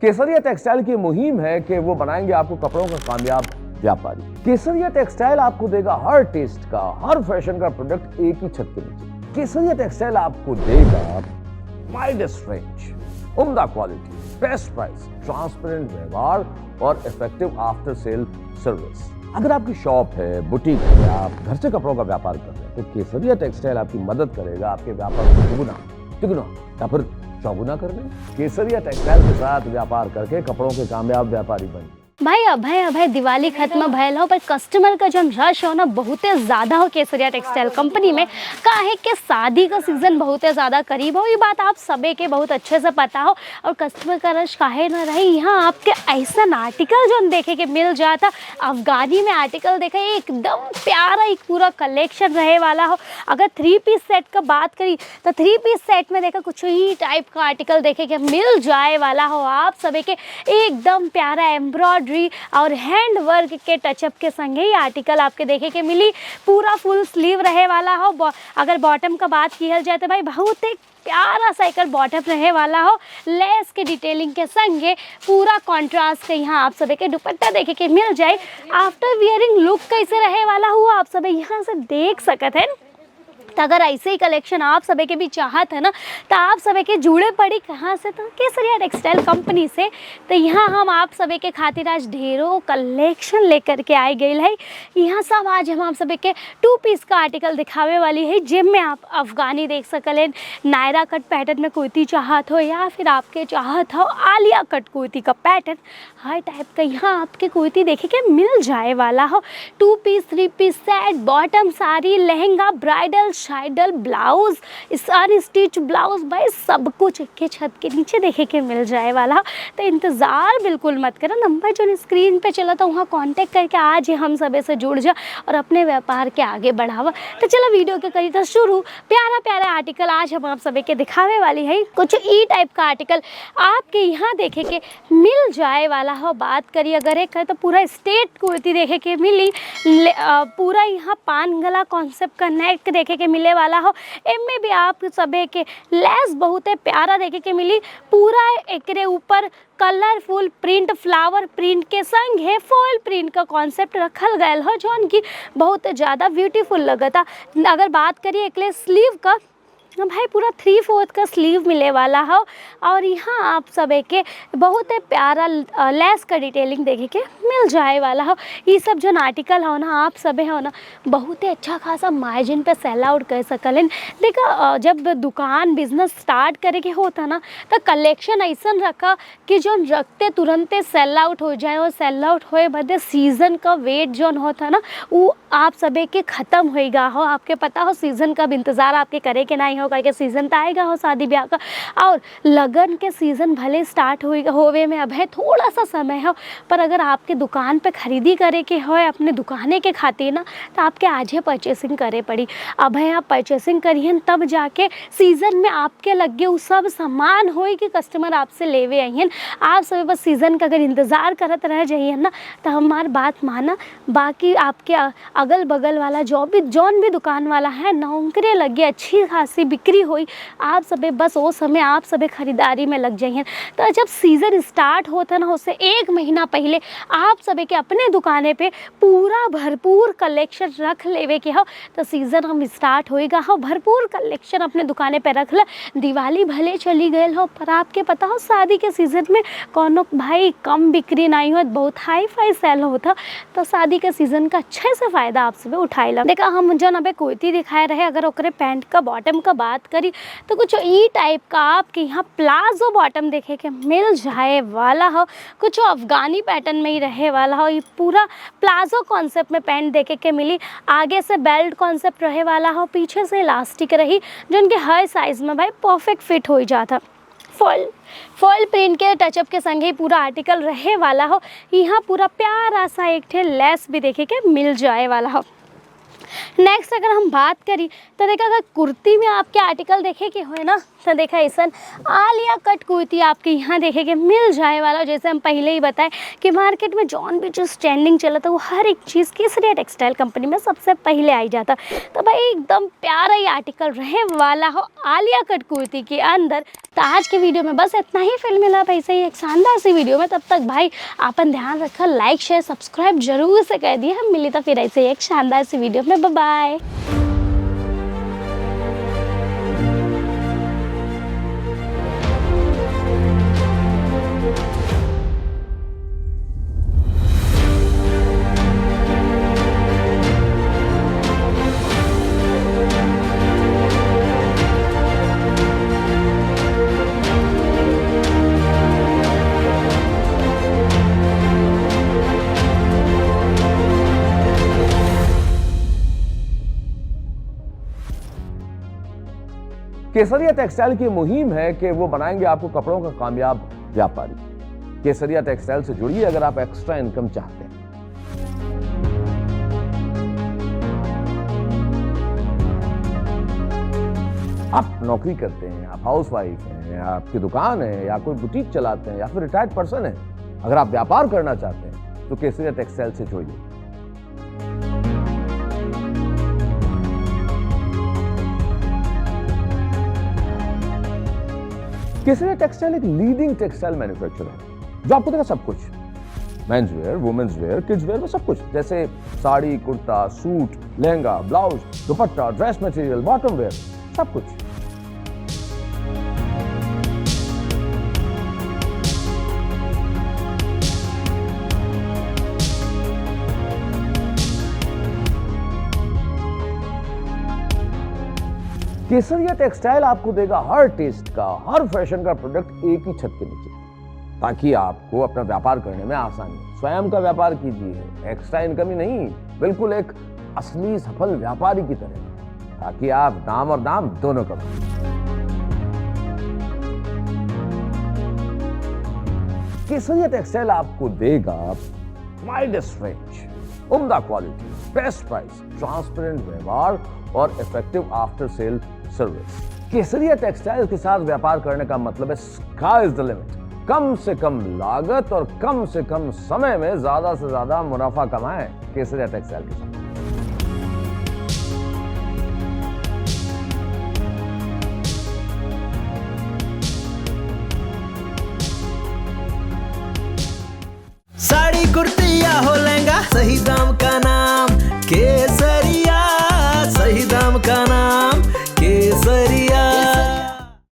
केसरिया textile की मुहिम है कि वो बनाएंगे आपको कपड़ों का कामयाब व्यापारी। केसरिया टेक्सटाइल आपको देगा हर टेस्ट का, हर फैशन का प्रोडक्ट एक ही छत के नीचे। केसरिया टेक्सटाइल आपको देगा वाइडेस्ट रेंज, उम्दा क्वालिटी, बेस्ट प्राइस, ट्रांसपेरेंट व्यवहार और इफेक्टिव आफ्टर सेल सर्विस। अगर आपकी शॉप है, बुटीक है, आप घर से कपड़ों का व्यापार कर रहे हैं, तो केसरिया टेक्सटाइल आपकी मदद करेगा आपके व्यापार को दुगुना, तिगुना या फिर चौगुना करने। केसरिया टेक्सटाइल के साथ व्यापार करके कपड़ों के कामयाब व्यापारी बनिए। भाई अभय दिवाली खत्म भयल हो पर कस्टमर का जो रश हो ना बहुत ज़्यादा हो केसरिया टेक्सटाइल कंपनी में। काहे के शादी का सीज़न बहुत ज़्यादा करीब हो, ये बात आप सभी के बहुत अच्छे से पता हो। और कस्टमर का रश काहे ना रहे, यहाँ आपके ऐसा आर्टिकल जो देखे के मिल जाता। अफगानी में आर्टिकल देखे, एकदम प्यारा एक पूरा कलेक्शन रहे वाला हो। अगर 3 पीस सेट का बात करी तो 3 पीस सेट में देखा कुछ ही टाइप का आर्टिकल देखे के मिल जाए वाला हो आप सभी के। एकदम प्यारा एम्ब्रॉयडरी और हैंड वर्क के टचअप के संगे ही आर्टिकल आपके देखे के मिली। पूरा फुल स्लीव रहे वाला हो। अगर बॉटम का बात किया जाए तो भाई बहुत एक प्यारा सा एक बॉटम रहे वाला हो। लेस के डिटेलिंग के संगे पूरा कॉन्ट्रास्ट के यहाँ आप सभी के दुपट्टा देखे के मिल जाए। आफ्टर वियरिंग लुक कैसे रहे वाला हुआ आप सभी यहाँ से देख सकते हैं। तो अगर ऐसे ही कलेक्शन आप सभी के भी चाहत है ना, तो आप सभी के जुड़े पड़ी कहाँ से, तो केसरिया टेक्सटाइल कंपनी से। तो यहाँ हम आप सभी के खातिर आज ढेरों कलेक्शन लेकर के आए गए है। यहाँ सब आज हम आप सभी के 2 पीस का आर्टिकल दिखावे वाली है, जिनमें आप अफगानी देख सकलें, नायरा कट पैटर्न में कुर्ती चाहत हो या फिर आपके चाहत हो आलिया कट कुर्ती का पैटर्न, हर टाइप का यहाँ आपके कुर्ती देखे के मिल जाए वाला हो। 2 piece 3 piece set, bottom sari, lehenga, bridal, साइडल, ब्लाउज, अनस्टिच ब्लाउज, भाई सब कुछ एक के छत के नीचे देखे के मिल जाए वाला। तो इंतज़ार बिल्कुल मत करो, नंबर जो स्क्रीन पे चला था वहाँ कांटेक्ट करके आज ही हम सभी से जुड़ जा और अपने व्यापार के आगे बढ़ावा। तो चलो वीडियो के करी तो शुरू। प्यारा प्यारा आर्टिकल आज हम आप सभी के दिखावे वाली है। कुछ ई टाइप का आर्टिकल आपके यहाँ देखे के मिल जाए वाला हो। बात करिए अगर एक है तो पूरा स्टेट कुर्ती देखे के मिली, पूरा यहाँ पान गला कॉन्सेप्ट का नेक देखे के मिले वाला हो। इनमें भी आप सभी के लेस बहुत प्यारा देखे के मिली। पूरा एकरे ऊपर कलरफुल प्रिंट, फ्लावर प्रिंट के संग है फॉयल प्रिंट का कॉन्सेप्ट रखल गया हो, जो उनकी बहुत ज़्यादा ब्यूटीफुल लगता। अगर बात करिए एकले स्लीव का, भाई पूरा 3/4 का स्लीव मिले वाला हो। और यहाँ आप सभी के बहुत प्यारा लेस का डिटेलिंग देखे के मिल जाए वाला हो। ये सब जो आर्टिकल हो ना आप सभी हो ना बहुत ही अच्छा खासा मार्जिन पे सेल आउट कर सकलें। देखा जब दुकान बिजनेस स्टार्ट करे के होता ना तो कलेक्शन ऐसा रखा कि जो रखते तुरंत सेल आउट हो जाए, और सेल आउट होए बदे सीज़न का वेट जो होता ना वो आप सभी के ख़त्म होएगा हो। आपके पता हो सीज़न का इंतज़ार आपके करे के नहीं हो, करके सीज़न तो आएगा हो शादी ब्याह का। और लगन के सीज़न भले स्टार्ट होवे में अब है थोड़ा सा समय हो, पर अगर आपके दुकान पे खरीदी करे के हो अपने दुकाने के खातिर ना तो आपके आज ही परचेसिंग करे पड़ी। अब है आप परचेसिंग करिए तब जाके सीज़न में आपके लगे वो सब सामान हो कि कस्टमर आपसे लेवे आइए। आप सभी बस सीज़न का अगर इंतज़ार करत रह जाइए ना तो हमारी बात माना, बाकी आपके अगल बगल वाला जौन भी दुकान वाला है ना उनके लगे अच्छी खासी बिक्री हुई। आप सभी बस वो समय आप सभी खरीदारी में लग जाइए। तो जब सीज़न स्टार्ट होता ना उससे 1 महीना पहले आप सभी के अपने दुकाने पे पूरा भरपूर कलेक्शन रख लेवे के हो, तो सीज़न हम स्टार्ट होएगा हो, भरपूर कलेक्शन अपने दुकाने पे रख ले। दिवाली भले चली गई हो पर आपके पता हो शादी के सीज़न में कोनो भाई कम बिक्री नहीं हो, बहुत हाई फाई सेल होता। तो शादी के सीज़न का अच्छे से फ़ायदा आप सभी उठाए ला। देखा हम जो ना कुर्ती दिखाए रहे, अगर ओकरे पैंट का बॉटम का बात करी तो कुछ ई टाइप का आपके यहाँ प्लाजो बॉटम देखे के मिल जाए वाला हो। कुछ अफगानी पैटर्न में ही रहे वाला हो। ये पूरा प्लाजो कॉन्सेप्ट में पैंट देखे के मिली। आगे से बेल्ट कॉन्सेप्ट रहे वाला हो, पीछे से इलास्टिक रही जो उनके हर साइज़ में भाई परफेक्ट फिट हो जाता। फॉयल प्रिंट के टचअप के संग ही पूरा आर्टिकल रहे वाला हो। यहाँ पूरा प्यारा सा एक ठे लेस भी देखे के मिल जाए वाला हो। नेक्स्ट अगर हम बात करी तो देखा अगर कुर्ती में आपके आर्टिकल देखे के हुए ना ना देखा ऐसा आलिया कट कुर्ती आपके यहाँ देखे के मिल जाए वाला। जैसे हम पहले ही बताएं कि मार्केट में जौन भी चीज़ ट्रेंडिंग चला था वो हर एक चीज़ केसरिया टेक्सटाइल कंपनी में सबसे पहले आई जाता। तो भाई एकदम प्यारा ही आर्टिकल रहे वाला हो आलिया कट कुर्ती के अंदर। तो आज के वीडियो में बस इतना ही। फिर मिला ऐसे ही एक शानदार सी वीडियो में, तब तक भाई अपन ध्यान रखा, लाइक शेयर सब्सक्राइब जरूर से कर दिए। हम मिली तो फिर ऐसे ही एक शानदार सी वीडियो में। Bye bye. केसरिया टेक्सटाइल की मुहिम है कि वो बनाएंगे आपको कपड़ों का कामयाब व्यापारी। केसरिया टेक्सटाइल से जुड़िए अगर आप एक्स्ट्रा इनकम चाहते हैं। आप नौकरी करते हैं, आप हाउसवाइफ हैं, या आपकी दुकान है, या कोई बुटीक चलाते हैं, या फिर रिटायर्ड पर्सन है, अगर आप व्यापार करना चाहते हैं तो केसरिया टेक्सटाइल से जुड़िए। केसरिया टेक्सटाइल एक लीडिंग टेक्सटाइल मैन्युफैक्चरर है जो आपको देगा सब कुछ, men's wear, women's wear, kids wear में सब कुछ, जैसे sari, kurta, suit, lehenga, blouse, dupatta, dress material, bottom wear, सब कुछ। केसरिया टेक्सटाइल आपको देगा हर टेस्ट का, हर फैशन का प्रोडक्ट एक ही छत के नीचे, ताकि आपको अपना व्यापार करने में आसानी। स्वयं का व्यापार कीजिए, एक्स्ट्रा इनकम ही नहीं, बिल्कुल एक असली सफल व्यापारी की तरह, ताकि आप दाम और दाम दोनों कमाएं। केसरिया टेक्सटाइल आपको देगा वाइडेस्ट रेंज, उम्दा क्वालिटी, बेस्ट प्राइस, ट्रांसपेरेंट व्यवहार और इफेक्टिव आफ्टर सेल सर्विस। केसरिया टेक्सटाइल के साथ व्यापार करने का मतलब है स्काई इज द लिमिट। कम से कम लागत और कम से कम समय में ज्यादा से ज्यादा मुनाफा कमाएं केसरिया टेक्सटाइल के साथ। साड़ी कुर्ती या हो लहंगा, सही दाम का